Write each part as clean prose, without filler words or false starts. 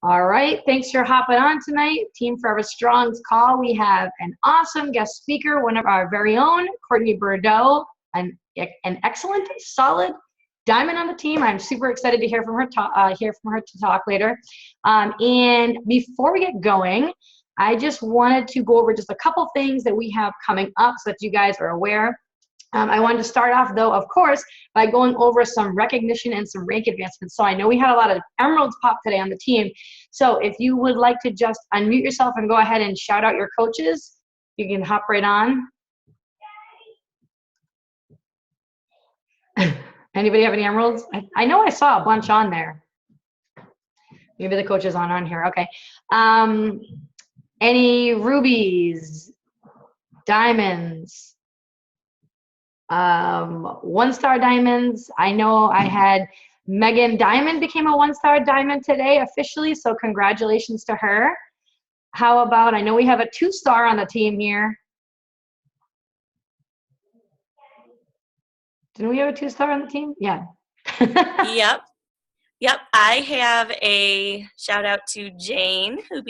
All right, thanks for hopping on tonight. Team Forever Strong's call. We have an awesome guest speaker, one of our very own, Courtney Bordeaux, an excellent, solid diamond on the team. I'm super excited to hear from her. To talk later. And before we get going, I just wanted to go over just a couple things that we have coming up so that you guys are aware. I wanted to start off, though, of course, by going over some recognition and some rank advancements. So I know we had a lot of emeralds pop today on the team. So if you would like to just unmute yourself and go ahead and shout out your coaches, you can hop right on. Anybody have any emeralds? I know I saw a bunch on there. Maybe the coaches aren't on here. Okay. Any rubies, diamonds, one-star diamonds? I know I had Megan Diamond became a one-star diamond today officially, so congratulations to her. How about, I know we have a two-star on the team here. Didn't we have a two-star on the team? Yeah. Yep. I have a shout out to Jane, who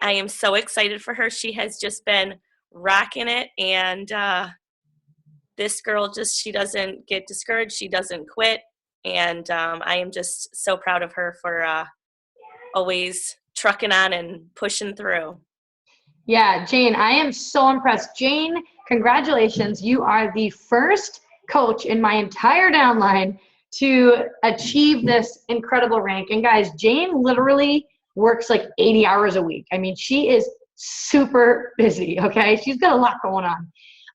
I am so excited for her. She has just been rocking it, and this girl she doesn't get discouraged. She doesn't quit, and I am just so proud of her for always trucking on and pushing through. Yeah, Jane, I am so impressed. Jane, congratulations. You are the first coach in my entire downline to achieve this incredible rank. And guys, Jane literally works like 80 hours a week. I mean, she is super busy, okay? She's got a lot going on.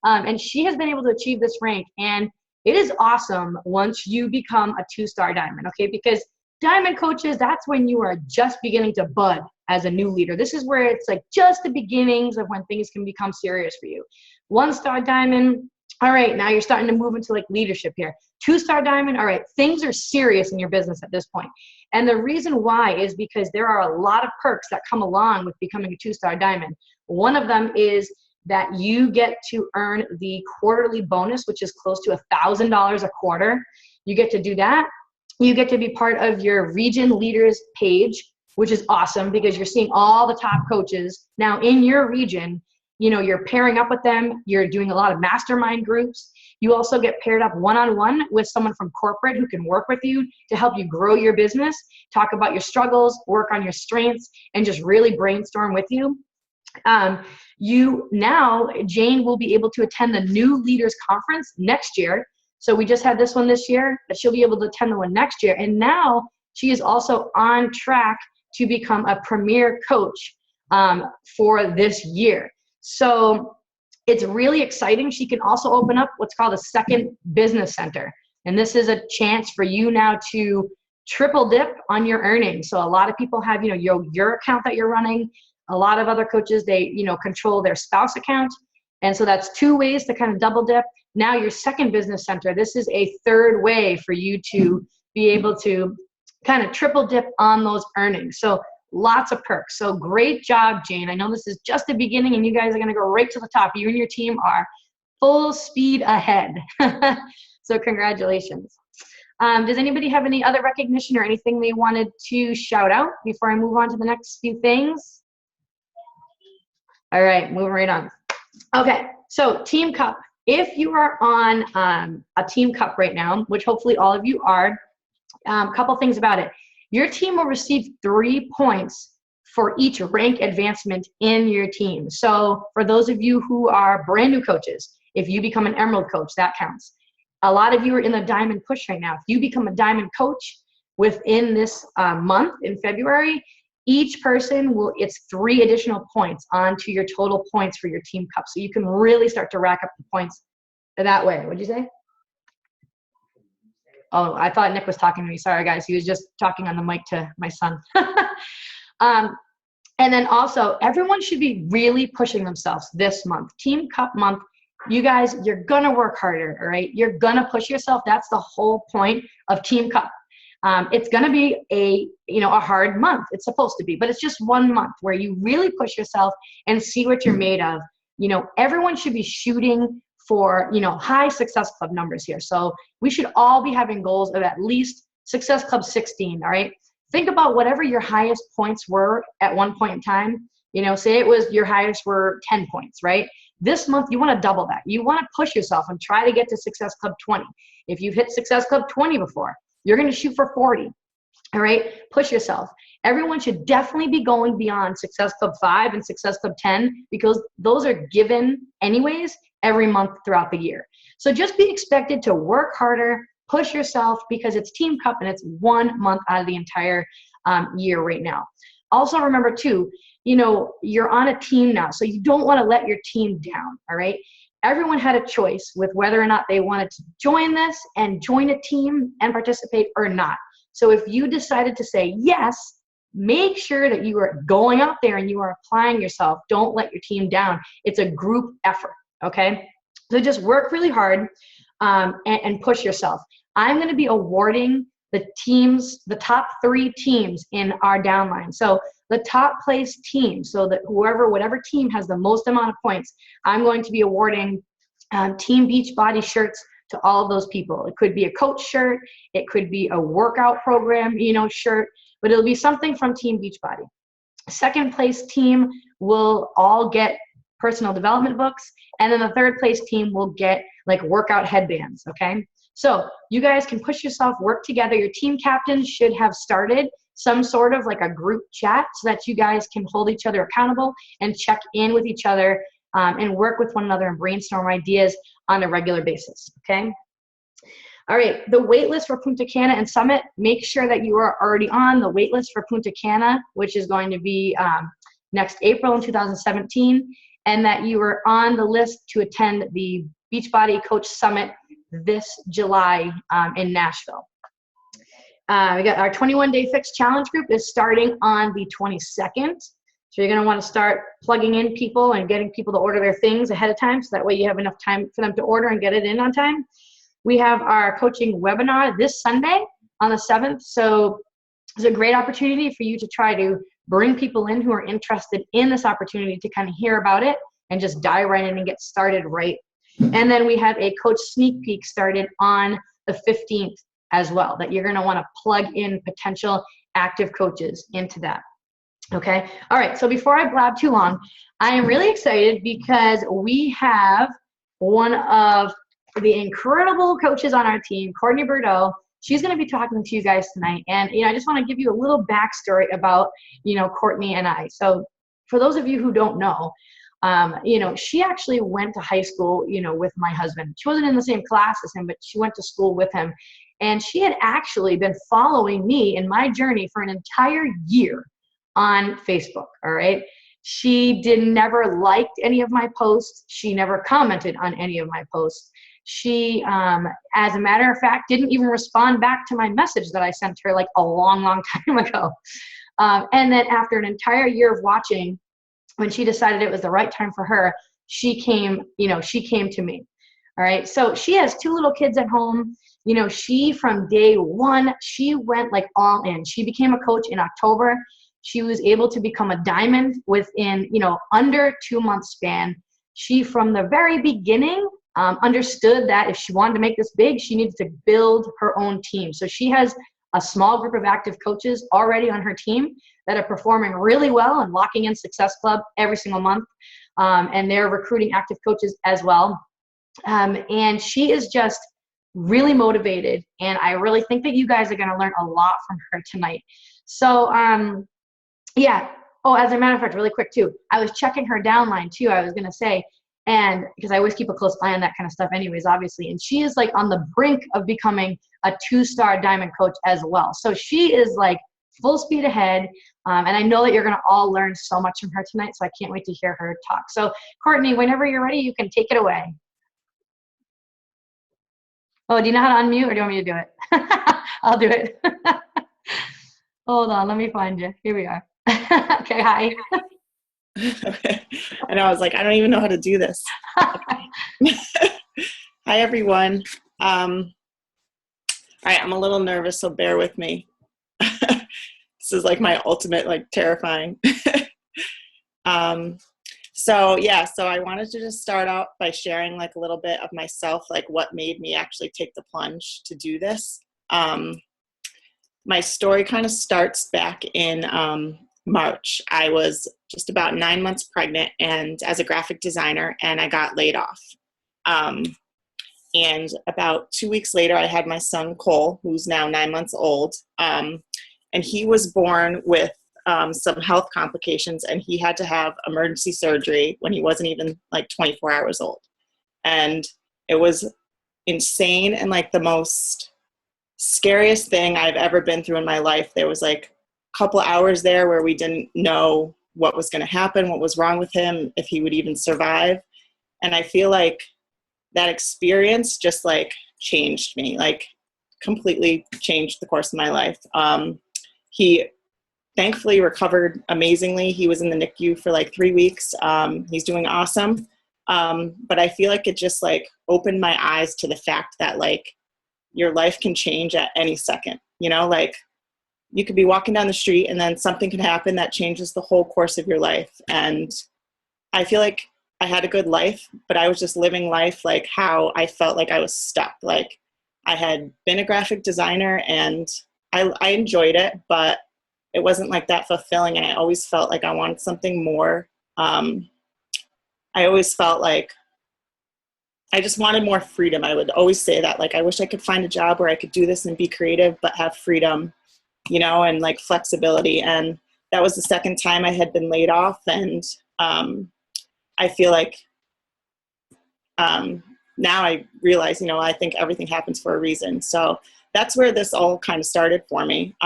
And she has been able to achieve this rank. And it is awesome once you become a two-star diamond, okay? Because diamond coaches, that's when you are just beginning to bud as a new leader. This is where it's like just the beginnings of when things can become serious for you. One-star diamond, all right, now you're starting to move into like leadership here. Two-star diamond, all right, things are serious in your business at this point. And the reason why is because there are a lot of perks that come along with becoming a two-star diamond. One of them is that you get to earn the quarterly bonus, which is close to $1,000 a quarter. You get to do that. You get to be part of your region leaders page, which is awesome because you're seeing all the top coaches now in your region. You know, you're pairing up with them. You're doing a lot of mastermind groups. You also get paired up one-on-one with someone from corporate who can work with you to help you grow your business, talk about your struggles, work on your strengths, and just really brainstorm with you. Jane will be able to attend the New Leaders Conference next year. So we just had this one this year, but she'll be able to attend the one next year. And now she is also on track to become a premier coach for this year. So it's really exciting. She can also open up what's called a second business center. And this is a chance for you now to triple dip on your earnings. So a lot of people have, your account that you're running. A lot of other coaches, they, control their spouse account. And so that's two ways to kind of double dip. Now your second business center, this is a third way for you to be able to kind of triple dip on those earnings. So lots of perks. So great job, Jane. I know this is just the beginning and you guys are going to go right to the top. You and your team are full speed ahead. So congratulations. Does anybody have any other recognition or anything they wanted to shout out before I move on to the next few things? All right, moving right on. Okay, so Team Cup. If you are on a Team Cup right now, which hopefully all of you are, a couple things about it. Your team will receive 3 points for each rank advancement in your team. So for those of you who are brand new coaches, if you become an Emerald coach, that counts. A lot of you are in the Diamond push right now. If you become a Diamond coach within this month in February, each person it's 3 additional points onto your total points for your Team Cup. So you can really start to rack up the points that way. What'd you say? Oh, I thought Nick was talking to me. Sorry, guys. He was just talking on the mic to my son. And then also, everyone should be really pushing themselves this month. Team Cup month. You guys, you're going to work harder, all right? You're going to push yourself. That's the whole point of Team Cup. It's going to be a hard month. It's supposed to be, but it's just 1 month where you really push yourself and see what you're made of. Everyone should be shooting for, high Success Club numbers here. So we should all be having goals of at least Success Club 16, all right? Think about whatever your highest points were at one point in time. Say it was your highest were 10 points, right? This month, you want to double that. You want to push yourself and try to get to Success Club 20. If you've hit Success Club 20 before, you're going to shoot for 40. All right, push yourself. Everyone should definitely be going beyond Success Club 5 and Success Club 10 because those are given anyways every month throughout the year. So just be expected to work harder, push yourself because it's Team Cup and it's 1 month out of the entire year right now. Also remember too, you're on a team now, so you don't want to let your team down, all right? Everyone had a choice with whether or not they wanted to join this and join a team and participate or not. So if you decided to say yes, make sure that you are going out there and you are applying yourself. Don't let your team down. It's a group effort, okay? So just work really hard and push yourself. I'm going to be awarding the top 3 teams in our downline. So the top place team, so that whatever team has the most amount of points, I'm going to be awarding Team Beachbody shirts to all of those people. It could be a coach shirt, it could be a workout program, shirt, but it'll be something from Team Beachbody. Second place team will all get personal development books, and then the third place team will get like workout headbands, okay? So you guys can push yourself, work together. Your team captains should have started some sort of like a group chat so that you guys can hold each other accountable and check in with each other and work with one another and brainstorm ideas on a regular basis, okay? All right, the wait list for Punta Cana and Summit, make sure that you are already on the wait list for Punta Cana, which is going to be next April in 2017, and that you are on the list to attend the Beachbody Coach Summit this July in Nashville. We got our 21-day fix challenge group is starting on the 22nd. So you're going to want to start plugging in people and getting people to order their things ahead of time so that way you have enough time for them to order and get it in on time. We have our coaching webinar this Sunday on the 7th. So it's a great opportunity for you to try to bring people in who are interested in this opportunity to kind of hear about it and just dive right in and get started right. And then we have a coach sneak peek started on the 15th as well that you're going to want to plug in potential active coaches into that. Okay. All right. So before I blab too long, I am really excited because we have one of the incredible coaches on our team, Courtney Bordeaux. She's going to be talking to you guys tonight. And, I just want to give you a little backstory about, Courtney and I. So for those of you who don't know, she actually went to high school, with my husband. She wasn't in the same class as him, but she went to school with him. And she had actually been following me in my journey for an entire year on Facebook, all right? She never liked any of my posts. She never commented on any of my posts. She, as a matter of fact, didn't even respond back to my message that I sent her like a long, long time ago. And then after an entire year of watching, when she decided it was the right time for her, she came to me. All right. So she has 2 little kids at home. She, from day one, she went like all in. She became a coach in October. She was able to become a diamond within, under 2 months span. She, from the very beginning, understood that if she wanted to make this big, she needed to build her own team. So she has a small group of active coaches already on her team that are performing really well and locking in Success Club every single month. And they're recruiting active coaches as well. And she is just really motivated. And I really think that you guys are going to learn a lot from her tonight. So, yeah. Oh, as a matter of fact, really quick too, I was checking her downline too, I was going to say, and because I always keep a close eye on that kind of stuff anyways, obviously. And she is like on the brink of becoming a 2-star diamond coach as well. So she is like full speed ahead. And I know that you're going to all learn so much from her tonight. So I can't wait to hear her talk. So Courtney, whenever you're ready, you can take it away. Oh, do you know how to unmute or do you want me to do it? I'll do it. Hold on. Let me find you. Here we are. Okay. Hi. Okay. And I was like, I don't even know how to do this. Hi, everyone. All right. I'm a little nervous, so bear with me. This is like my ultimate, like, terrifying. So I wanted to just start out by sharing like a little bit of myself, like what made me actually take the plunge to do this. My story kind of starts back in March. I was just about 9 months pregnant and as a graphic designer, and I got laid off. And about 2 weeks later, I had my son Cole, who's now 9 months old. And he was born with some health complications, and he had to have emergency surgery when he wasn't even like 24 hours old. And it was insane and like the most scariest thing I've ever been through in my life. There was like a couple hours there where we didn't know what was going to happen, what was wrong with him, if he would even survive. And I feel like that experience just like changed me, like completely changed the course of my life. He thankfully recovered amazingly. He was in the NICU for like 3 weeks. He's doing awesome. But I feel like it just like opened my eyes to the fact that like your life can change at any second, you know, like you could be walking down the street and then something can happen that changes the whole course of your life. And I feel like I had a good life, but I was just living life like how I felt like I was stuck. Like I had been a graphic designer and I enjoyed it, but it wasn't like that fulfilling. And I always felt like I wanted something more. I always felt like I just wanted more freedom. I would always say that, like, I wish I could find a job where I could do this and be creative, but have freedom, you know, and like flexibility. And that was the second time I had been laid off. And I feel like now I realize, you know, I think everything happens for a reason. So that's where this all kind of started for me.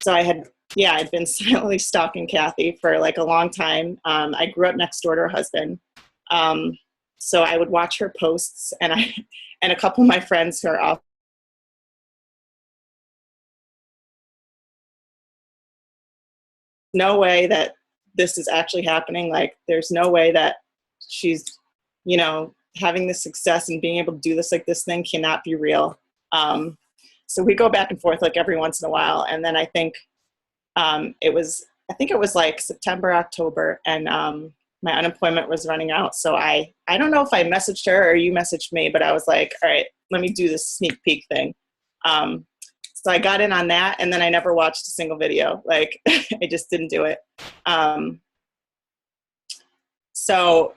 So I'd been silently stalking Kathy for like a long time. I grew up next door to her husband. So I would watch her posts, and and a couple of my friends who are off. No way that this is actually happening. Like, there's no way that she's, you know, having this success and being able to do this, like this thing cannot be real. So we go back and forth like every once in a while. And then I think it was like September, October, and my unemployment was running out. So I don't know if I messaged her or you messaged me, but I was like, all right, let me do this sneak peek thing. So I got in on that, and then I never watched a single video. Like, I just didn't do it. So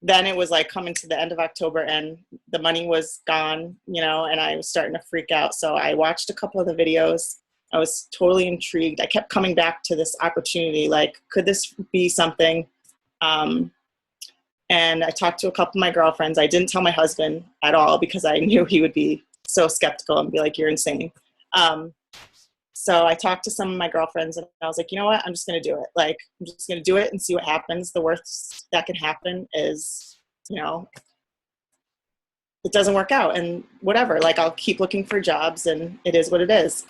then it was like coming to the end of October, and the money was gone, you know, and I was starting to freak out. So I watched a couple of the videos. I was totally intrigued. I kept coming back to this opportunity. Like, could this be something? And I talked to a couple of my girlfriends. I didn't tell my husband at all because I knew he would be so skeptical and be like, you're insane. So I talked to some of my girlfriends, and I was like, you know what? I'm just going to do it. Like, I'm just going to do it and see what happens. The worst that can happen is, you know, it doesn't work out, and whatever. Like, I'll keep looking for jobs, and it is what it is.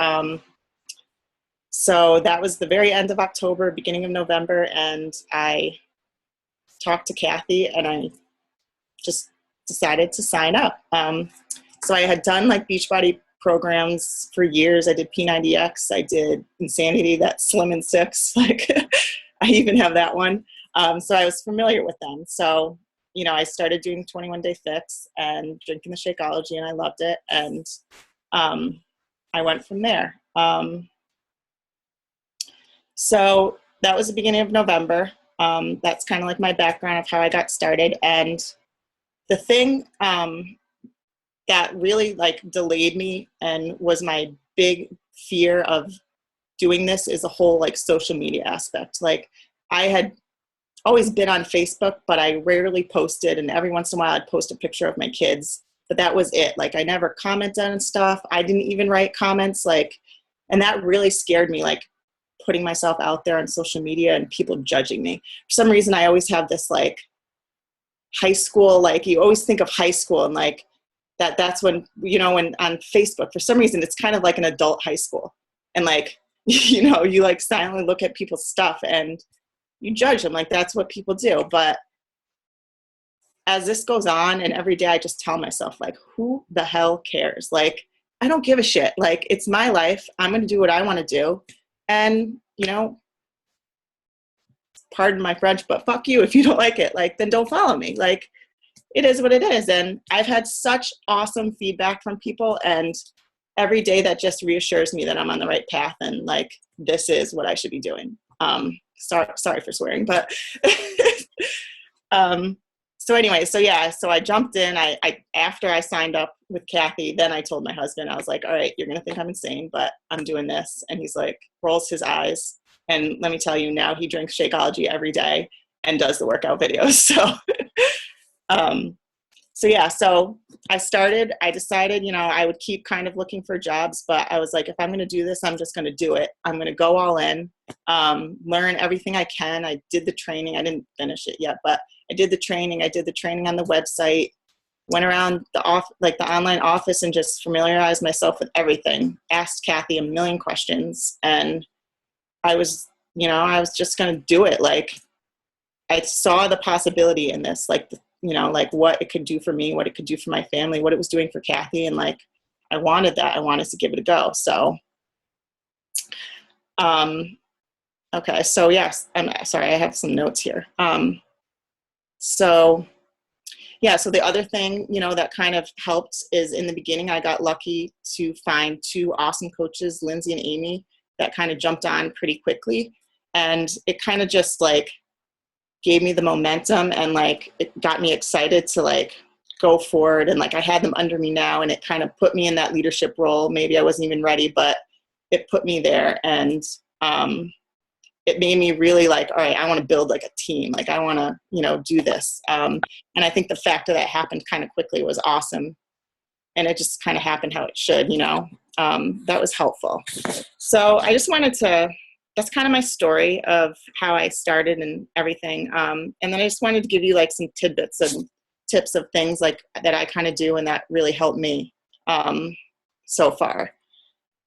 So that was the very end of October, beginning of November, and I talked to Kathy, and I just decided to sign up. So I had done like Beachbody programs for years. I did P90X, I did Insanity, that Slim and Six, like I even have that one. So I was familiar with them. So, you know, I started doing 21 Day Fix and drinking the Shakeology, and I loved it. And I went from there. So that was the beginning of November. That's kind of like my background of how I got started. And the thing that really like delayed me and was my big fear of doing this is the whole like social media aspect. Like, I had always been on Facebook, but I rarely posted, and every once in a while I'd post a picture of my kids, but that was it. Like, I never commented on stuff. I didn't even write comments, like, and that really scared me, like putting myself out there on social media and people judging me. For some reason, I always have this like high school, like you always think of high school and like that's when, you know, when on Facebook, for some reason, it's kind of like an adult high school. And like, you know, you like silently look at people's stuff and you judge them. Like, that's what people do. But as this goes on, and every day I just tell myself, like, who the hell cares? Like, I don't give a shit. Like, it's my life. I'm going to do what I want to do. And, you know, pardon my French, but fuck you if you don't like it. Like, then don't follow me. Like, it is what it is. And I've had such awesome feedback from people, and every day that just reassures me that I'm on the right path and like, this is what I should be doing. Sorry for swearing, but so anyway, so I jumped in. I after I signed up with Kathy, then I told my husband, I was like, all right, you're going to think I'm insane, but I'm doing this. And he's like, rolls his eyes. And let me tell you, now he drinks Shakeology every day and does the workout videos. So I decided, you know, I would keep kind of looking for jobs, but I was like, if I'm going to do this, I'm just going to do it. I'm going to go all in, learn everything I can. I did the training. I didn't finish it yet, but I did the training. I did the training on the website, went around the online office and just familiarized myself with everything, asked Kathy a million questions. And I was just going to do it. Like, I saw the possibility in this, like, you know, like what it could do for me, what it could do for my family, what it was doing for Kathy. And like, I wanted that. I wanted to give it a go. So, okay. So yes, I'm sorry. I have some notes here. So the other thing, you know, that kind of helped is in the beginning, I got lucky to find two awesome coaches, Lindsay and Amy, that kind of jumped on pretty quickly. And it kind of just like gave me the momentum, and like it got me excited to like go forward. And like I had them under me now, and it kind of put me in that leadership role. Maybe I wasn't even ready, but it put me there. And it made me really like, all right, I want to build like a team. Like I want to, you know, do this. And I think the fact that happened kind of quickly was awesome. And it just kind of happened how it should, you know. That was helpful. So I just wanted to, that's kind of my story of how I started and everything. And then I just wanted to give you like some tidbits and tips of things like that I kind of do and that really helped me so far.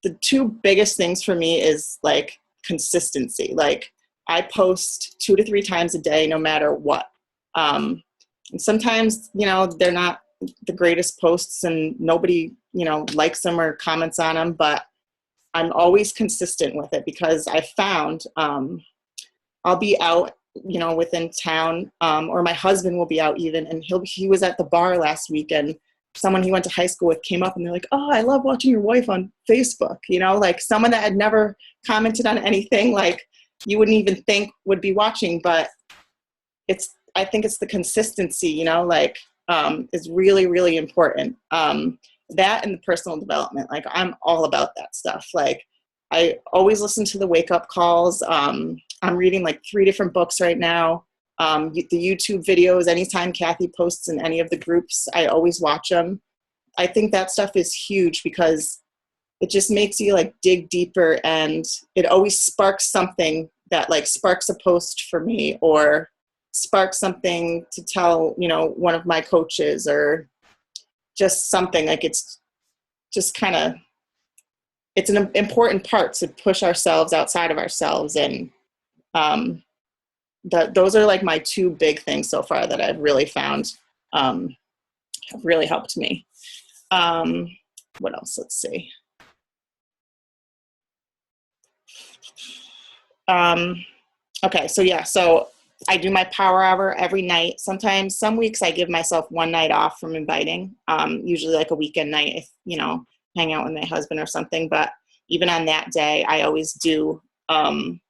The two biggest things for me is like consistency. Like I post 2 to 3 times a day, no matter what. And sometimes, you know, they're not the greatest posts and nobody, you know, likes them or comments on them, but I'm always consistent with it because I found I'll be out, you know, within town, or my husband will be out even, and he was at the bar last week, and someone he went to high school with came up and they're like, oh, I love watching your wife on Facebook, you know, like someone that had never commented on anything like you wouldn't even think would be watching, but I think it's the consistency, you know, like is really, really important. That and the personal development, like I'm all about that stuff. Like I always listen to the wake up calls. I'm reading like 3 different books right now. The YouTube videos, anytime Kathy posts in any of the groups, I always watch them. I think that stuff is huge because it just makes you like dig deeper, and it always sparks something that like sparks a post for me or sparks something to tell, you know, one of my coaches or just something. Like it's just kind of, it's an important part to push ourselves outside of ourselves. And those are like my 2 big things so far that I've really found have really helped me. What else? Let's see. Okay, so I do my power hour every night. Sometimes, some weeks I give myself 1 night off from inviting, usually like a weekend night if, you know, hang out with my husband or something. But even on that day, I always do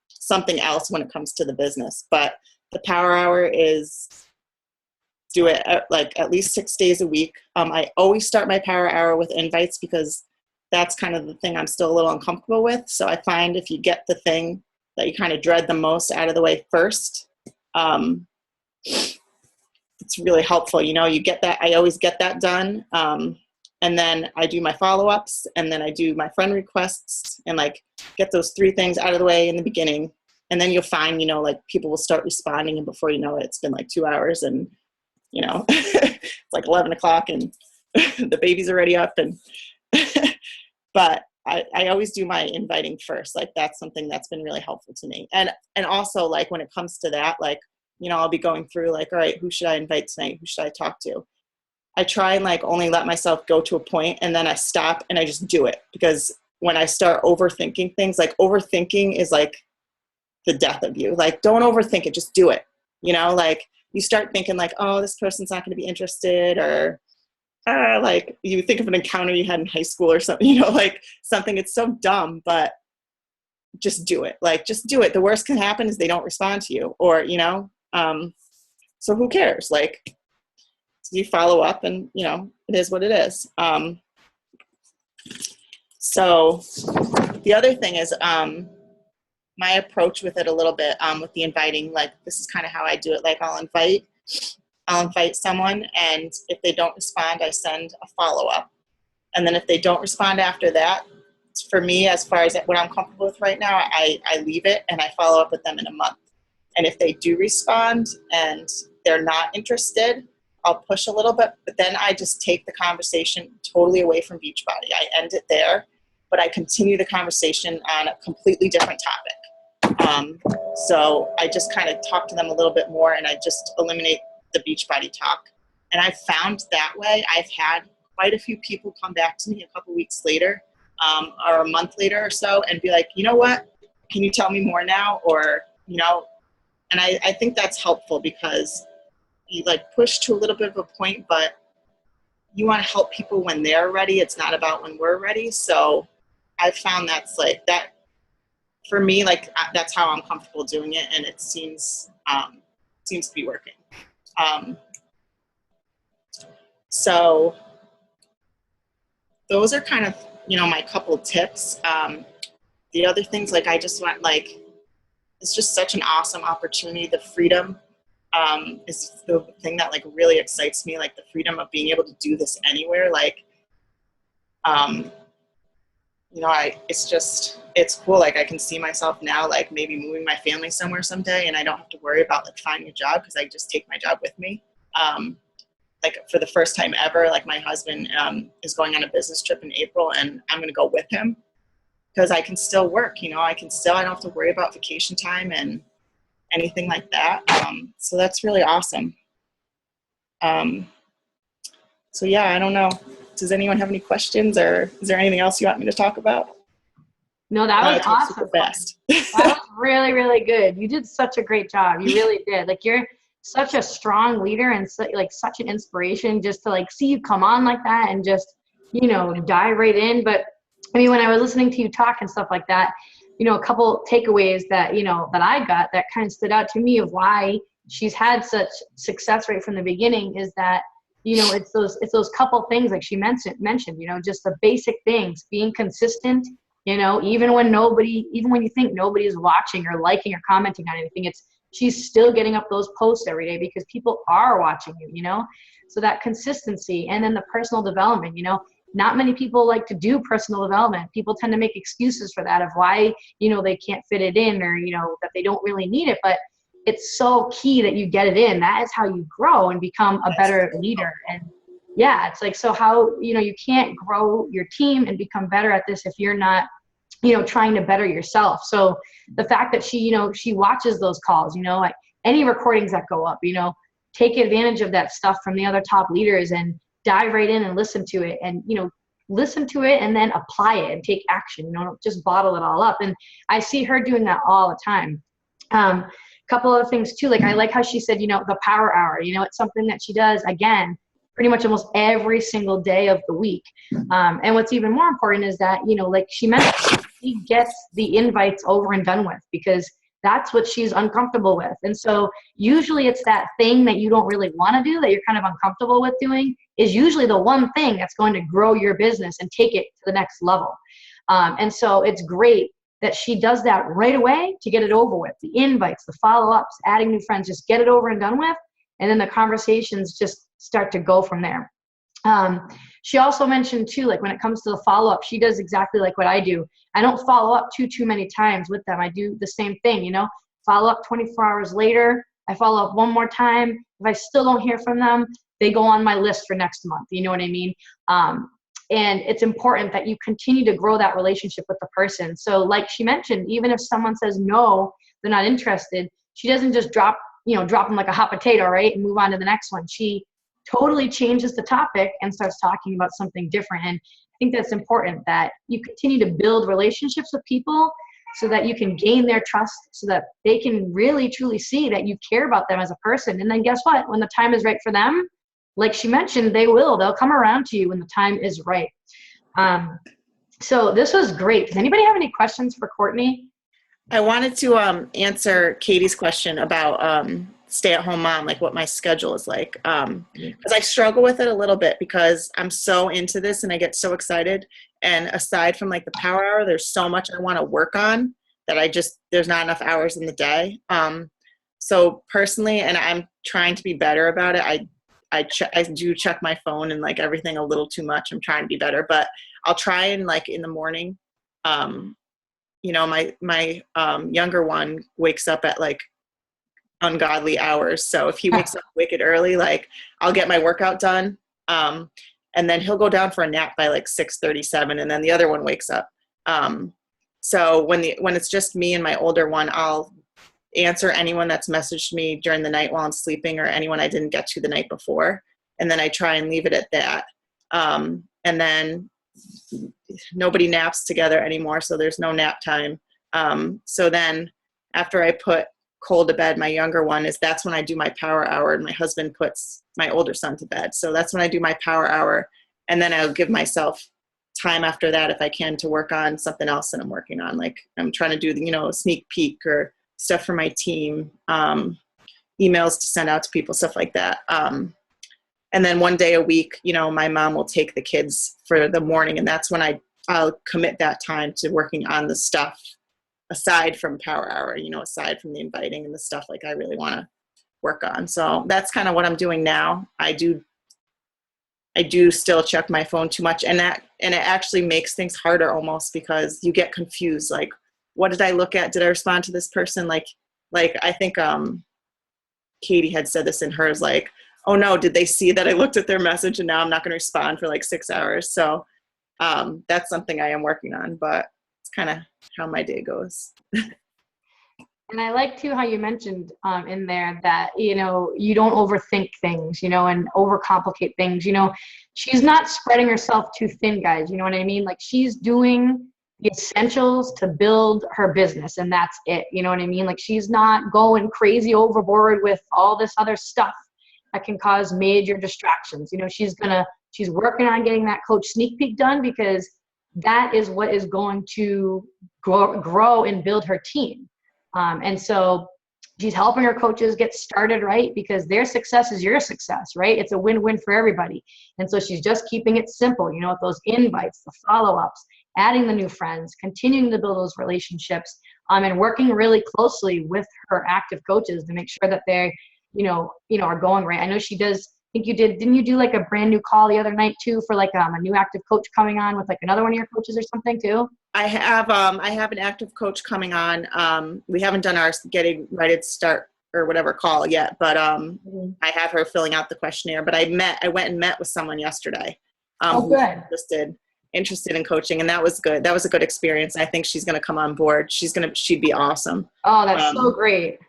something else when it comes to the business. But the power hour is do it like at least 6 days a week. I always start my power hour with invites because that's kind of the thing I'm still a little uncomfortable with. So I find if you get the thing that you kind of dread the most out of the way first, it's really helpful. You know, you get that, I always get that done. And then I do my follow-ups, and then I do my friend requests, and like get those 3 things out of the way in the beginning. And then you'll find, you know, like people will start responding, and before you know it, it's been like 2 hours, and, you know, it's like 11 o'clock and the baby's already up. And, but I always do my inviting first. Like that's something that's been really helpful to me. And also like when it comes to that, like, you know, I'll be going through like, all right, who should I invite tonight? Who should I talk to? I try and like only let myself go to a point, and then I stop and I just do it. Because when I start overthinking things, like overthinking is like the death of you. Like, don't overthink it, just do it. You know, like you start thinking like, oh, this person's not going to be interested, or like you think of an encounter you had in high school or something, you know, like something, it's so dumb, but just do it. Like, just do it. The worst can happen is they don't respond to you, or, you know, so who cares? Like, so you follow up and, you know, it is what it is. So the other thing is, my approach with it a little bit, with the inviting, like, this is kind of how I do it. Like, I'll invite someone, and if they don't respond, I send a follow-up. And then if they don't respond after that, for me, as far as what I'm comfortable with right now, I leave it and I follow up with them in a month. And if they do respond and they're not interested, I'll push a little bit, but then I just take the conversation totally away from Beachbody. I end it there, but I continue the conversation on a completely different topic. So I just kind of talk to them a little bit more, and I just eliminate the Beachbody talk. And I found that way I've had quite a few people come back to me a couple weeks later, or a month later or so, and be like, you know what, can you tell me more now? Or, you know, and I think that's helpful, because you like push to a little bit of a point, but you want to help people when they're ready. It's not about when we're ready. So I found that's like that for me, like that's how I'm comfortable doing it. And it seems to be working. So those are kind of, you know, my couple tips. The other things, like, I just went, like, it's just such an awesome opportunity. The freedom is the thing that, like, really excites me, like the freedom of being able to do this anywhere. Like, you know, it's cool. Like, I can see myself now, like, maybe moving my family somewhere someday, and I don't have to worry about, like, finding a job, because I just take my job with me. Like, for the first time ever, like, my husband is going on a business trip in April, and I'm going to go with him, because I can still work, you know, I don't have to worry about vacation time and anything like that. So that's really awesome. So yeah, I don't know. Does anyone have any questions, or is there anything else you want me to talk about? No, that was awesome. Super fast. That was really, really good. You did such a great job. You really did. Like, you're such a strong leader, and like such an inspiration just to, like, see you come on like that and just, you know, dive right in. But I mean, when I was listening to you talk and stuff like that, you know, a couple takeaways that, you know, that I got that kind of stood out to me of why she's had such success right from the beginning is that, you know, it's those couple things like she mentioned, you know, just the basic things, being consistent, you know, even when you think nobody is watching or liking or commenting on anything, she's still getting up those posts every day because people are watching you, you know, so that consistency. And then the personal development, you know, not many people like to do personal development. People tend to make excuses for that of why, you know, they can't fit it in, or, you know, that they don't really need it. But it's so key that you get it in. That is how you grow and become a better leader. And yeah, it's like, so how, you know, you can't grow your team and become better at this if you're not, you know, trying to better yourself. So the fact that she, you know, she watches those calls, you know, like any recordings that go up, you know, take advantage of that stuff from the other top leaders and dive right in and listen to it, and, you know, listen to it and then apply it and take action, you know, don't just bottle it all up. And I see her doing that all the time. Couple other things too, like I like how she said, you know, the power hour, you know, it's something that she does, again, pretty much almost every single day of the week. And what's even more important is that, you know, like she mentioned, she gets the invites over and done with because that's what she's uncomfortable with. And so usually it's that thing that you don't really want to do, that you're kind of uncomfortable with doing, is usually the one thing that's going to grow your business and take it to the next level. And so it's great that she does that right away to get it over with. The invites, the follow-ups, adding new friends, just get it over and done with. And then the conversations just start to go from there. She also mentioned too, like when it comes to the follow-up, she does exactly like what I do. I don't follow up too many times with them. I do the same thing, you know, follow up 24 hours later. I follow up one more time. If I still don't hear from them, they go on my list for next month. You know what I mean? And it's important that you continue to grow that relationship with the person. So like she mentioned, even if someone says no, they're not interested, she doesn't just drop them like a hot potato, right, and move on to the next one. She totally changes the topic and starts talking about something different. And I think that's important, that you continue to build relationships with people so that you can gain their trust, so that they can really truly see that you care about them as a person. And then guess what? When the time is right for them, like she mentioned, they'll come around to you when the time is right. So this was great. Does anybody have any questions for Courtney? I wanted to answer Katie's question about stay-at-home mom, like what my schedule is like. Because I struggle with it a little bit because I'm so into this and I get so excited. And aside from like the power hour, there's so much I want to work on that there's not enough hours in the day. So personally, and I'm trying to be better about it. I do check my phone and like everything a little too much. I'm trying to be better, but I'll try and like in the morning, you know, my younger one wakes up at like ungodly hours. So if he wakes up wicked early, like I'll get my workout done. And then he'll go down for a nap by like 6:37 and then the other one wakes up. So when it's just me and my older one, I'll answer anyone that's messaged me during the night while I'm sleeping or anyone I didn't get to the night before. And then I try and leave it at that. And then nobody naps together anymore, so there's no nap time. So then after I put Cole to bed, my younger one, that's when I do my power hour, and my husband puts my older son to bed. So that's when I do my power hour, and then I'll give myself time after that if I can to work on something else that I'm working on. Like I'm trying to do, you know, a sneak peek or stuff for my team, emails to send out to people, stuff like that. And then one day a week, you know, my mom will take the kids for the morning, and that's when I'll commit that time to working on the stuff aside from power hour, you know, aside from the inviting and the stuff like I really want to work on. So that's kind of what I'm doing now. I do still check my phone too much, and it actually makes things harder almost because you get confused. Like, what did I look at? Did I respond to this person? Like I think Katie had said this in hers, like, oh no, did they see that I looked at their message and now I'm not going to respond for like 6 hours? So that's something I am working on, but it's kind of how my day goes. And I like too how you mentioned in there that, you know, you don't overthink things, you know, and overcomplicate things. You know, she's not spreading herself too thin, guys. You know what I mean? Like she's doing the essentials to build her business, and that's it. You know what I mean? Like she's not going crazy overboard with all this other stuff that can cause major distractions. You know, she's working on getting that coach sneak peek done because that is what is going to grow and build her team. And so she's helping her coaches get started right because their success is your success, right? It's a win-win for everybody. And so she's just keeping it simple, you know, with those invites, the follow-ups, adding the new friends, continuing to build those relationships, and working really closely with her active coaches to make sure that they're, you know, are going right. I know she does. I think didn't you do like a brand new call the other night too for like a new active coach coming on with like another one of your coaches or something too? I have an active coach coming on. We haven't done our getting ready to start or whatever call yet, but I have her filling out the questionnaire. But I went and met with someone yesterday. Who's interested in coaching, and that was good. That was a good experience. I think she's going to come on board. She'd be awesome. Oh, that's so great.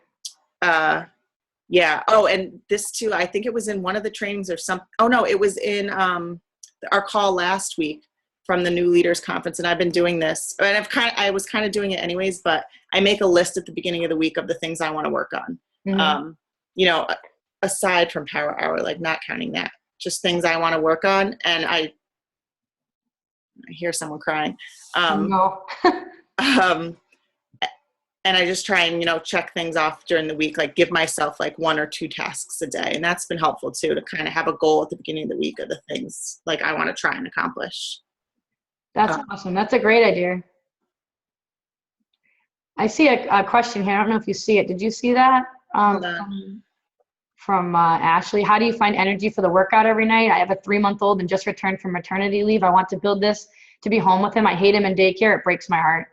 Yeah. Oh, and this too, I think it was in one of the trainings or some. Oh no, it was in our call last week from the New Leaders Conference, and I've been doing this, and I was kind of doing it anyways, but I make a list at the beginning of the week of the things I want to work on. Mm-hmm. You know, aside from power hour, like not counting that, just things I want to work on. And I hear someone crying. No. And I just try and, you know, check things off during the week, like give myself like 1 or 2 tasks a day. And that's been helpful too, to kind of have a goal at the beginning of the week of the things like I want to try and accomplish. That's awesome. That's a great idea. I see a question here. I don't know if you see it. Did you see that? From Ashley. How do you find energy for the workout every night? I have a 3-month-old and just returned from maternity leave. I want to build this to be home with him. I hate him in daycare. It breaks my heart.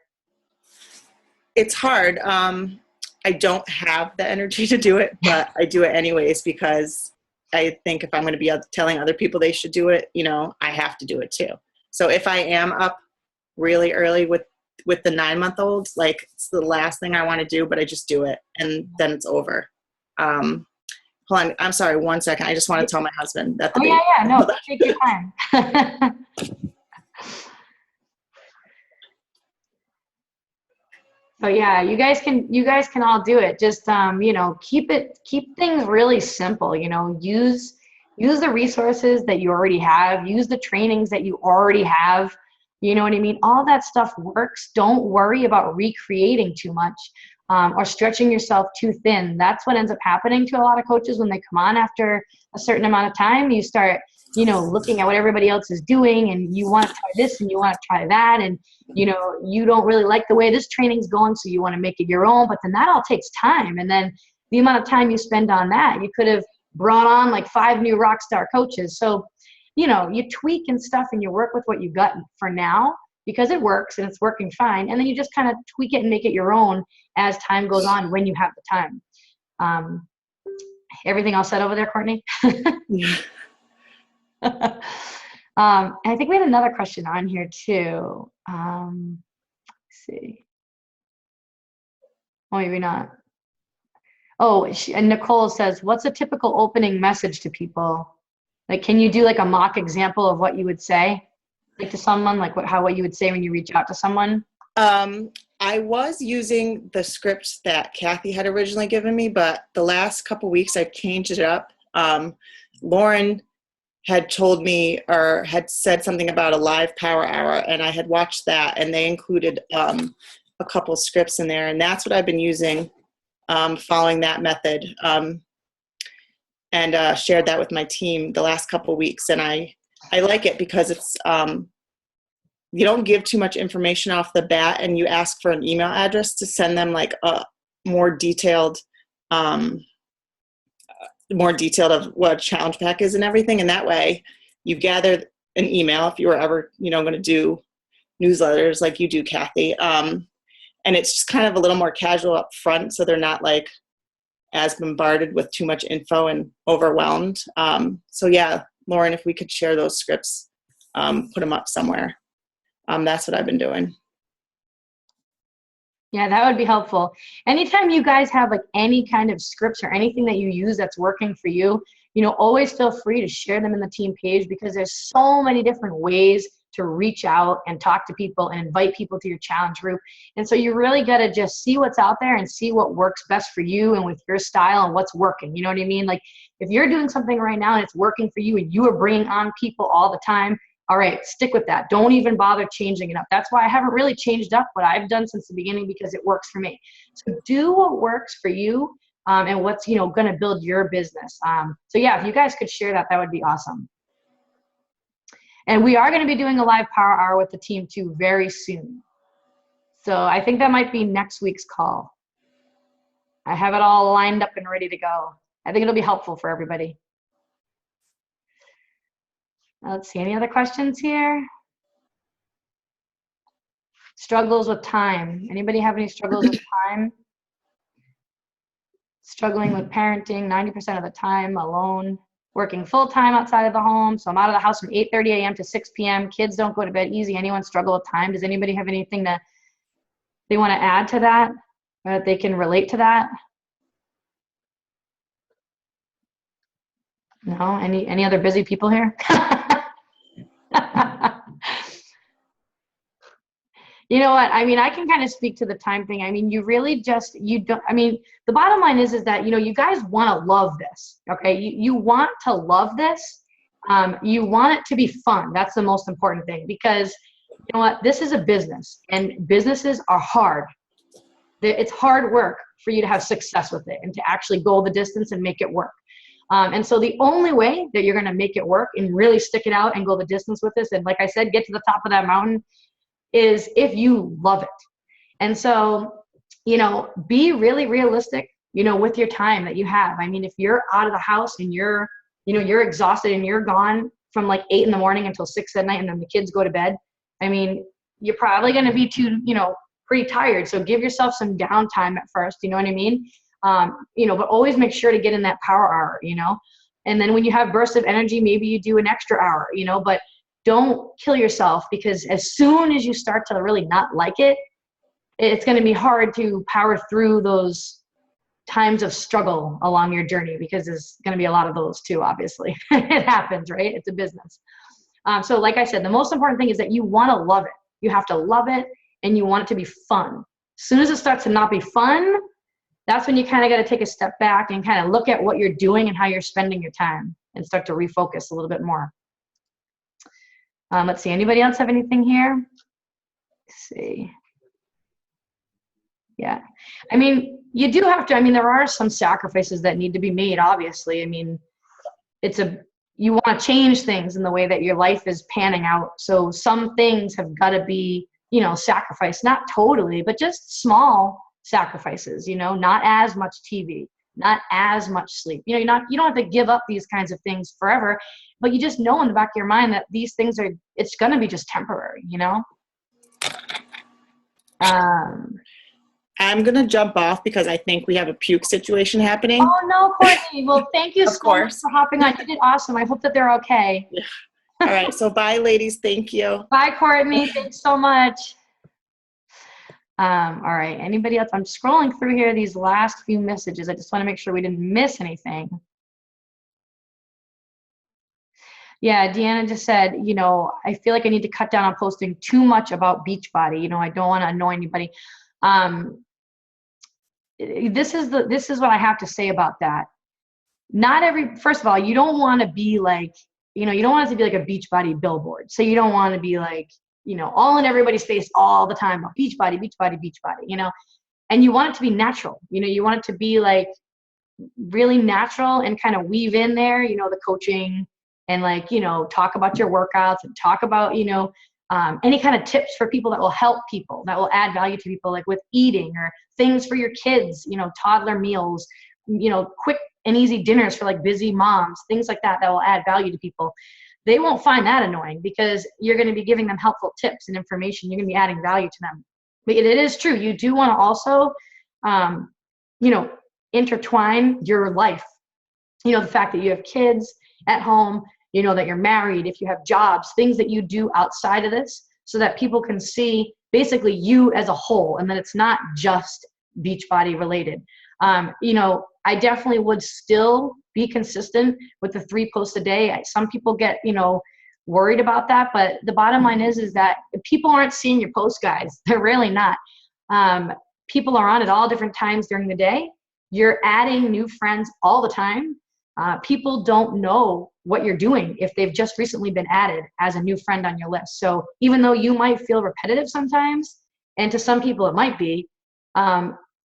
It's hard. I don't have the energy to do it, but I do it anyways because I think if I'm going to be telling other people they should do it, you know, I have to do it too. So if I am up really early with the 9-month-old, like it's the last thing I want to do, but I just do it and then it's over. Hold on. I'm sorry. 1 second. I just want to tell my husband that. Yeah. No, take your time. So yeah, you guys can all do it. Just keep things really simple. Use the resources that you already have. Use the trainings that you already have. You know what I mean? All that stuff works. Don't worry about recreating too much, or stretching yourself too thin. That's what ends up happening to a lot of coaches when they come on after a certain amount of time. You start, looking at what everybody else is doing, and you want to try this and you want to try that, and you don't really like the way this training's going, so you want to make it your own. But then that all takes time, and then the amount of time you spend on that, you could have brought on like 5 new rock star coaches. So you tweak and stuff, and you work with what you got for now, because it works and it's working fine, and then you just kind of tweak it and make it your own as time goes on when you have the time. Everything all said over there, Courtney? Yeah. I think we had another question on here too. Let's see. Oh, maybe not. Oh, and Nicole says, what's a typical opening message to people? Like, can you do like a mock example of what you would say, like to someone, like what you would say when you reach out to someone? I was using the script that Kathy had originally given me, but the last couple weeks I've changed it up. Lauren had told me, or had said something about a live power hour, and I had watched that, and they included a couple scripts in there, and that's what I've been using, following that method, and shared that with my team the last couple weeks. And I like it because it's you don't give too much information off the bat, and you ask for an email address to send them like a more detailed of what a challenge pack is and everything. And that way you gather an email if you were ever, going to do newsletters like you do, Kathy. And it's just kind of a little more casual up front, so they're not like as bombarded with too much info and overwhelmed. So yeah, Lauren, if we could share those scripts, put them up somewhere. That's what I've been doing. Yeah, that would be helpful. Anytime you guys have like any kind of scripts or anything that you use that's working for you, always feel free to share them in the team page, because there's so many different ways to reach out and talk to people and invite people to your challenge group. And so you really got to just see what's out there and see what works best for you and with your style and what's working. You know what I mean? Like, if you're doing something right now and it's working for you and you are bringing on people all the time, all right, stick with that. Don't even bother changing it up. That's why I haven't really changed up what I've done since the beginning, because it works for me. So do what works for you, and what's, going to build your business. So yeah, if you guys could share that, that would be awesome. And we are going to be doing a live power hour with the team too very soon. So I think that might be next week's call. I have it all lined up and ready to go. I think it'll be helpful for everybody. Let's see, any other questions here? Struggles with time. Anybody have any struggles with time? Struggling with parenting 90% of the time, alone, working full time outside of the home. So I'm out of the house from 8:30 a.m. to 6 p.m. Kids don't go to bed easy. Anyone struggle with time? Does anybody have anything that they want to add to that, or that they can relate to that? No? Any other busy people here? You know what? I mean, I can kind of speak to the time thing. I mean, the bottom line is that, you guys want to love this, okay? You want to love this. You want it to be fun. That's the most important thing, because you know what? This is a business, and businesses are hard. It's hard work for you to have success with it and to actually go the distance and make it work. And so the only way that you're going to make it work and really stick it out and go the distance with this, and like I said, get to the top of that mountain, is if you love it. And so, be really realistic, with your time that you have. I mean, if you're out of the house and you're exhausted and you're gone from like 8 a.m. until 6 p.m, and then the kids go to bed, I mean, you're probably going to be pretty tired. So give yourself some downtime at first, you know what I mean? But always make sure to get in that power hour, and then when you have bursts of energy, maybe you do an extra hour, but don't kill yourself, because as soon as you start to really not like it, it's going to be hard to power through those times of struggle along your journey, because there's going to be a lot of those too, obviously. It happens, right? It's a business. So like I said, the most important thing is that you want to love it. You have to love it, and you want it to be fun. As soon as it starts to not be fun, that's when you kind of got to take a step back and kind of look at what you're doing and how you're spending your time and start to refocus a little bit more. Let's see, anybody else have anything here? Let's see. Yeah. I mean, you do have to, I mean, there are some sacrifices that need to be made, obviously. I mean, you want to change things in the way that your life is panning out. So some things have got to be, sacrificed, not totally, but just small sacrifices, not as much TV, not as much sleep. You don't have to give up these kinds of things forever, but you just know in the back of your mind that these things it's going to be just temporary, I'm going to jump off because I think we have a puke situation happening. Oh, no, Courtney. Well, thank you so much for hopping on. You did awesome. I hope that they're okay. Yeah. All right. So bye, ladies. Thank you. Bye, Courtney. Thanks so much. All right. Anybody else? I'm scrolling through here these last few messages. I just want to make sure we didn't miss anything. Yeah, Deanna just said, I feel like I need to cut down on posting too much about Beachbody. I don't want to annoy anybody. This is what I have to say about that. First of all, you don't want to be like, you don't want it to be like a Beachbody billboard. So you don't want to be like, all in everybody's face all the time about Beachbody, Beachbody, Beachbody, and you want it to be natural. You want it to be like really natural and kind of weave in there, the coaching and like, talk about your workouts and talk about, any kind of tips for people that will help people, that will add value to people, like with eating or things for your kids, toddler meals, quick and easy dinners for like busy moms, things like that will add value to people. They won't find that annoying because you're going to be giving them helpful tips and information. You're going to be adding value to them. But it is true. You do want to also, intertwine your life. The fact that you have kids at home, that you're married, if you have jobs, things that you do outside of this so that people can see basically you as a whole and that it's not just Beachbody related. I definitely would still be consistent with the 3 posts a day. Some people get, worried about that, but the bottom line is that people aren't seeing your posts, guys. They're really not. People are on at all different times during the day. You're adding new friends all the time. People don't know what you're doing if they've just recently been added as a new friend on your list. So even though you might feel repetitive sometimes, and to some people it might be,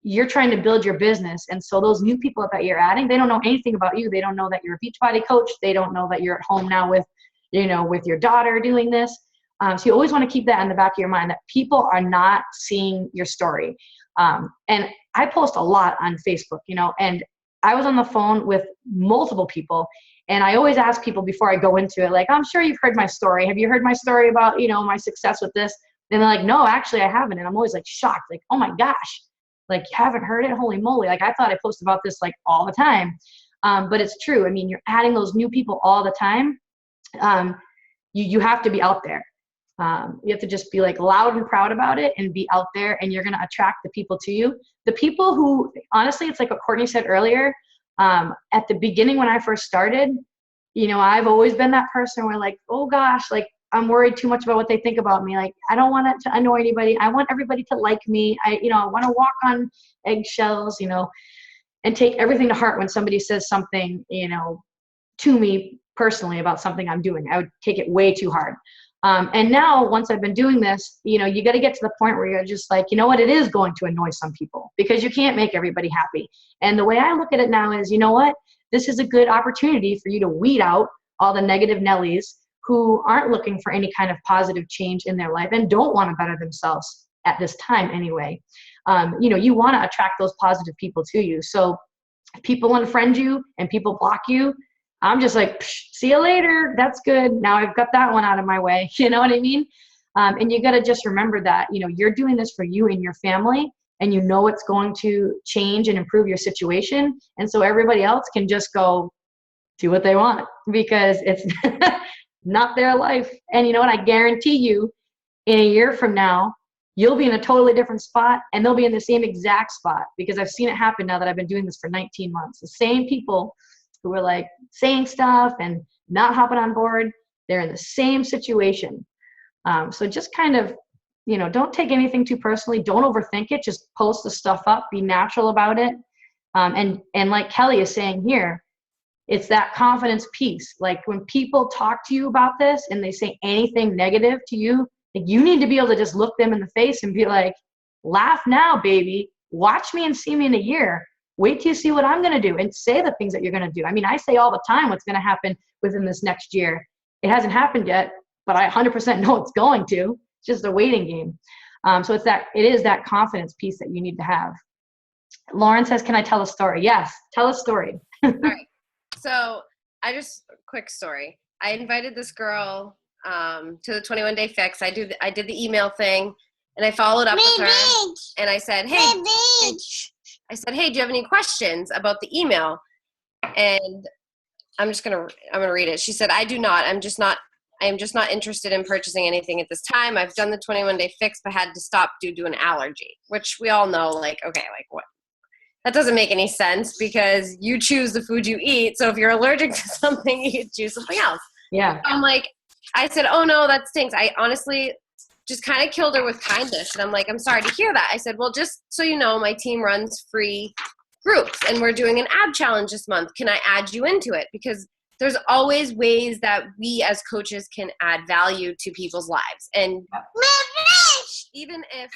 you're trying to build your business. And so those new people that you're adding, they don't know anything about you. They don't know that you're a Beachbody coach. They don't know that you're at home now with, with your daughter doing this. So you always want to keep that in the back of your mind that people are not seeing your story. And I post a lot on Facebook, and I was on the phone with multiple people, and I always ask people before I go into it, like, I'm sure you've heard my story. Have you heard my story about, my success with this? And they're like, no, actually I haven't. And I'm always like shocked, like, oh my gosh, like you haven't heard it? Holy moly. Like I thought I post about this like all the time. But it's true. I mean, you're adding those new people all the time. You have to be out there. You have to just be like loud and proud about it and be out there, and you're going to attract the people to you. The people who, honestly, it's like what Courtney said earlier, at the beginning when I first started, I've always been that person where like, oh gosh, like I'm worried too much about what they think about me. Like, I don't want it to annoy anybody. I want everybody to like me. I want to walk on eggshells, and take everything to heart when somebody says something, to me personally about something I'm doing. I would take it way too hard. And now once I've been doing this, you got to get to the point where you're just like, what, it is going to annoy some people because you can't make everybody happy. And the way I look at it now is, what, this is a good opportunity for you to weed out all the negative Nellies who aren't looking for any kind of positive change in their life and don't want to better themselves at this time anyway. You want to attract those positive people to you. So if people unfriend you and people block you, I'm just like, see you later. That's good. Now I've got that one out of my way. You know what I mean? And you got to just remember that, you're doing this for you and your family, and it's going to change and improve your situation. And so everybody else can just go do what they want because it's not their life. And you know what? I guarantee you in a year from now, you'll be in a totally different spot and they'll be in the same exact spot because I've seen it happen now that I've been doing this for 19 months. The same people who were like saying stuff and not hopping on board, they're in the same situation. So just kind of don't take anything too personally. Don't overthink it. Just post the stuff up. Be natural about it. And like Kelly is saying here, it's that confidence piece. Like when people talk to you about this and they say anything negative to you, like you need to be able to just look them in the face and be like, laugh now, baby. Watch me and see me in a year. Wait till you see what I'm going to do, and say the things that you're going to do. I mean, I say all the time what's going to happen within this next year. It hasn't happened yet, but I 100% know it's going to. It's just a waiting game. So it is that confidence piece that you need to have. Lauren says, can I tell a story? Yes, tell a story. All right. So quick story. I invited this girl to the 21 Day Fix. I did the email thing, and I followed up with her, and I said, hey, do you have any questions about the email? And I'm gonna read it. She said, I do not. I am just not interested in purchasing anything at this time. I've done the 21 Day Fix, but had to stop due to an allergy, which we all know, like, okay, like what? That doesn't make any sense because you choose the food you eat. So if you're allergic to something, you can choose something else. Yeah. I'm like, I said, oh no, that stinks. I honestly just kind of killed her with kindness. And I'm like, I'm sorry to hear that. I said, well, just so you know, my team runs free groups and we're doing an ab challenge this month. Can I add you into it? Because there's always ways that we as coaches can add value to people's lives. And even if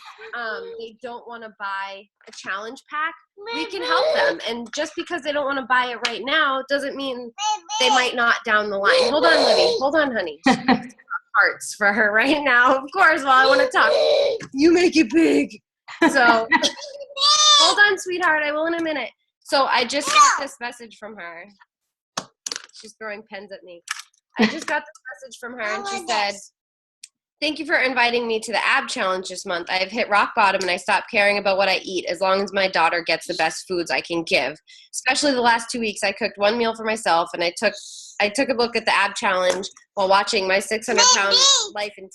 they don't want to buy a challenge pack, we can help them. And just because they don't want to buy it right now doesn't mean they might not down the line. Hold on, Libby. Hold on, honey. Hearts for her right now, of course, while I want to talk. You make it big. So hold on, sweetheart. I will in a minute. So I just got this message from her. She's throwing pens at me. I just got this message from her, and she said, thank you for inviting me to the ab challenge this month. I have hit rock bottom, and I stopped caring about what I eat as long as my daughter gets the best foods I can give. Especially the last 2 weeks, I cooked one meal for myself, and I took a look at the ab challenge while watching My 600-Pound Life in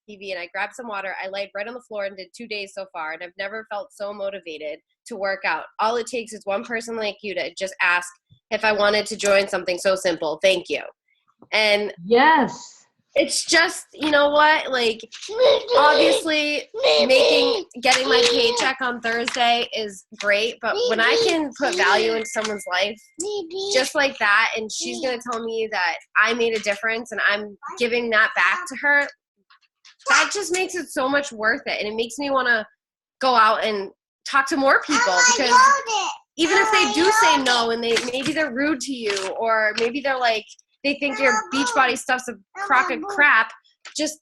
TV, and I grabbed some water. I laid right on the floor and did 2 days so far, and I've never felt so motivated to work out. All it takes is one person like you to just ask if I wanted to join something so simple. Thank you. And yes, it's just, you know what, like, obviously getting my paycheck on Thursday is great, but when I can put value in someone's life just like that, and she's going to tell me that I made a difference and I'm giving that back to her, that just makes it so much worth it. And it makes me want to go out and talk to more people, because even if they do say no and maybe they're rude to you, or maybe they're like, they think your Beachbody stuff's a crock of crap, just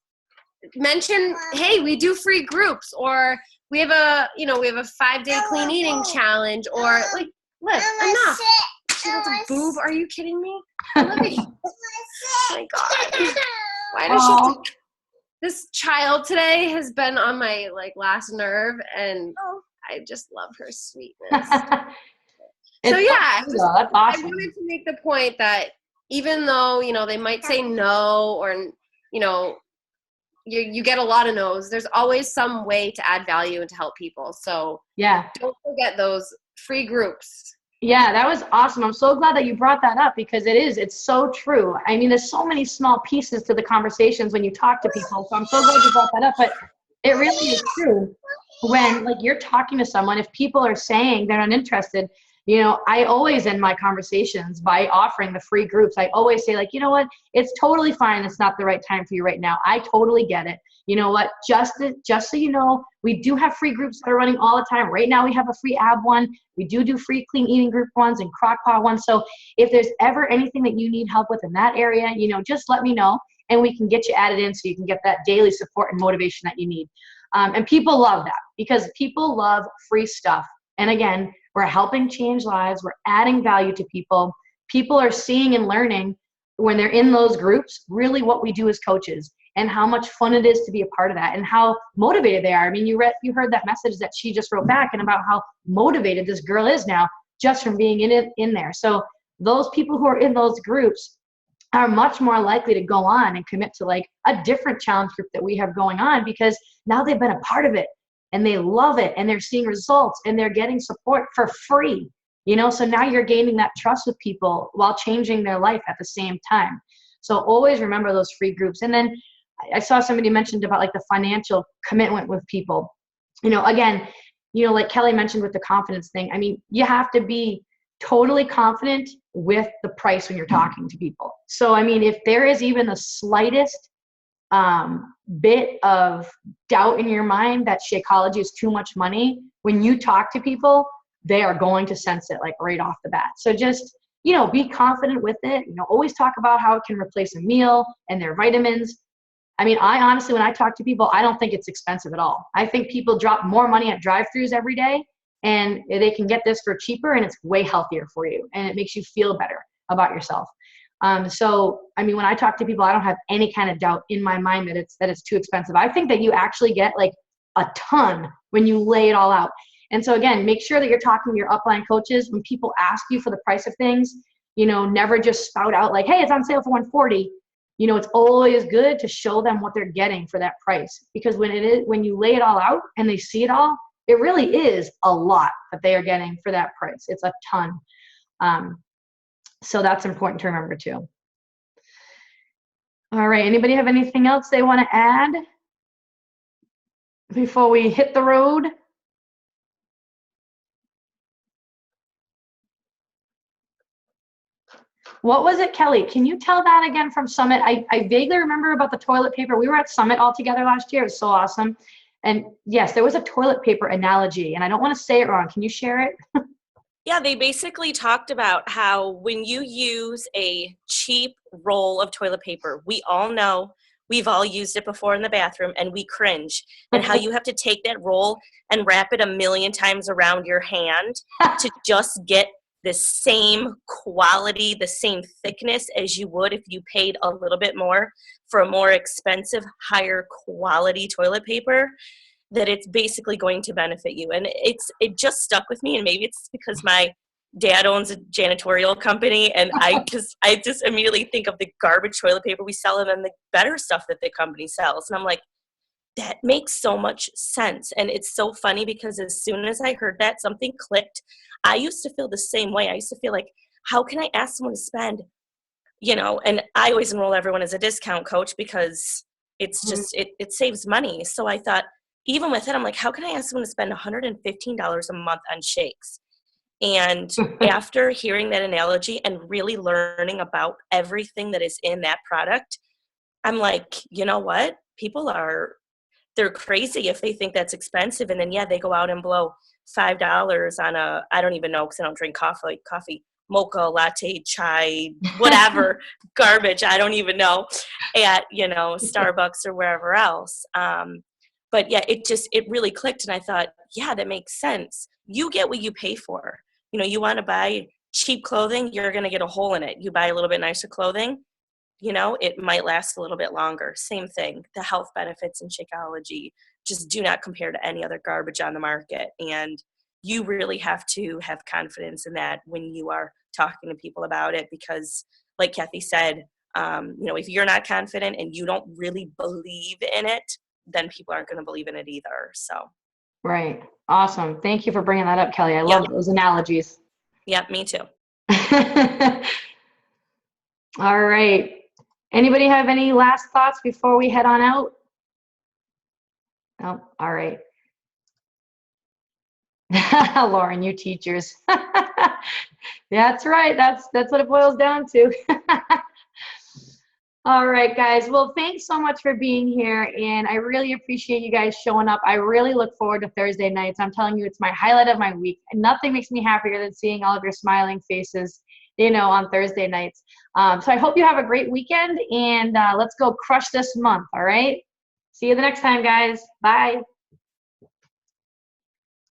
mention, hey, we do free groups, or we have a 5-day clean eating challenge, or like, Liv, enough. She has a boob. Are you kidding me? Olivia. Oh my God. Why does she do this? Child today has been on my last nerve, and I just love her sweetness. So yeah, that's awesome. I wanted to make the point that even though, they might say no, or, you get a lot of no's, there's always some way to add value and to help people. So yeah, don't forget those free groups. Yeah, that was awesome. I'm so glad that you brought that up, because it's so true. I mean, there's so many small pieces to the conversations when you talk to people. So I'm so glad you brought that up, but it really is true. When you're talking to someone, if people are saying they're not interested, I always end my conversations by offering the free groups. I always say, you know what, it's totally fine. It's not the right time for you right now. I totally get it. You know what, just so you know, we do have free groups that are running all the time. Right now we have a free ab one. We do free clean eating group ones and crockpot ones. So if there's ever anything that you need help with in that area, just let me know, and we can get you added in so you can get that daily support and motivation that you need. And people love that, because people love free stuff. And again, we're helping change lives. We're adding value to people. People are seeing and learning when they're in those groups really what we do as coaches, and how much fun it is to be a part of that, and how motivated they are. I mean, you heard that message that she just wrote back, and about how motivated this girl is now just from being in there. So those people who are in those groups are much more likely to go on and commit to a different challenge group that we have going on, because now they've been a part of it. And they love it, and they're seeing results, and they're getting support for free, so now you're gaining that trust with people while changing their life at the same time. So always remember those free groups. And then I saw somebody mentioned about like the financial commitment with people. Again, like Kelly mentioned with the confidence thing, I mean, you have to be totally confident with the price when you're talking to people. So, I mean, if there is even the slightest bit of doubt in your mind that Shakeology is too much money, when you talk to people, they are going to sense it like right off the bat. So just, be confident with it. Always talk about how it can replace a meal and their vitamins. I mean, I honestly, when I talk to people, I don't think it's expensive at all. I think people drop more money at drive-thrus every day, and they can get this for cheaper, and it's way healthier for you, and it makes you feel better about yourself. So, I mean, when I talk to people, I don't have any kind of doubt in my mind that it's too expensive. I think that you actually get like a ton when you lay it all out. And so again, make sure that you're talking to your upline coaches when people ask you for the price of things. Never just spout out like, hey, it's on sale for $140. It's always good to show them what they're getting for that price, because when you lay it all out and they see it all, it really is a lot that they are getting for that price. It's a ton. So that's important to remember too. All right. Anybody have anything else they want to add before we hit the road? What was it, Kelly? Can you tell that again from Summit? I vaguely remember about the toilet paper. We were at Summit all together last year. It was so awesome. And yes, there was a toilet paper analogy, and I don't want to say it wrong. Can you share it? Yeah, they basically talked about how when you use a cheap roll of toilet paper, we all know, we've all used it before in the bathroom, and we cringe. And how you have to take that roll and wrap it 1,000,000 times around your hand to just get the same quality, the same thickness as you would if you paid a little bit more for a more expensive, higher quality toilet paper, that it's basically going to benefit you. And it just stuck with me, and maybe it's because my dad owns a janitorial company, and I just immediately think of the garbage toilet paper we sell and then the better stuff that the company sells. And I'm like, that makes so much sense. And it's so funny because as soon as I heard that, something clicked. I used to feel the same way. I used to feel like, how can I ask someone to spend, and I always enroll everyone as a discount coach because it's just, it saves money. So I thought, even with it, I'm like, how can I ask someone to spend $115 a month on shakes? And after hearing that analogy and really learning about everything that is in that product, I'm like, you know what? People they're crazy if they think that's expensive. And then, yeah, they go out and blow $5 on I don't even know because I don't drink coffee, mocha, latte, chai, whatever, garbage, I don't even know, at, Starbucks or wherever else. But yeah, it really clicked. And I thought, yeah, that makes sense. You get what you pay for. You want to buy cheap clothing, you're going to get a hole in it. You buy a little bit nicer clothing, it might last a little bit longer. Same thing. The health benefits in Shakeology just do not compare to any other garbage on the market. And you really have to have confidence in that when you are talking to people about it, because like Kathy said, if you're not confident and you don't really believe in it, then people aren't going to believe in it either. So. Right. Awesome. Thank you for bringing that up, Kelly. I love those analogies. Yeah, me too. All right. Anybody have any last thoughts before we head on out? No? All right. Lauren, you teachers. That's right. That's what it boils down to. All right, guys. Well, thanks so much for being here, and I really appreciate you guys showing up. I really look forward to Thursday nights. I'm telling you, it's my highlight of my week. Nothing makes me happier than seeing all of your smiling faces, on Thursday nights. So I hope you have a great weekend, and let's go crush this month, all right? See you the next time, guys. Bye.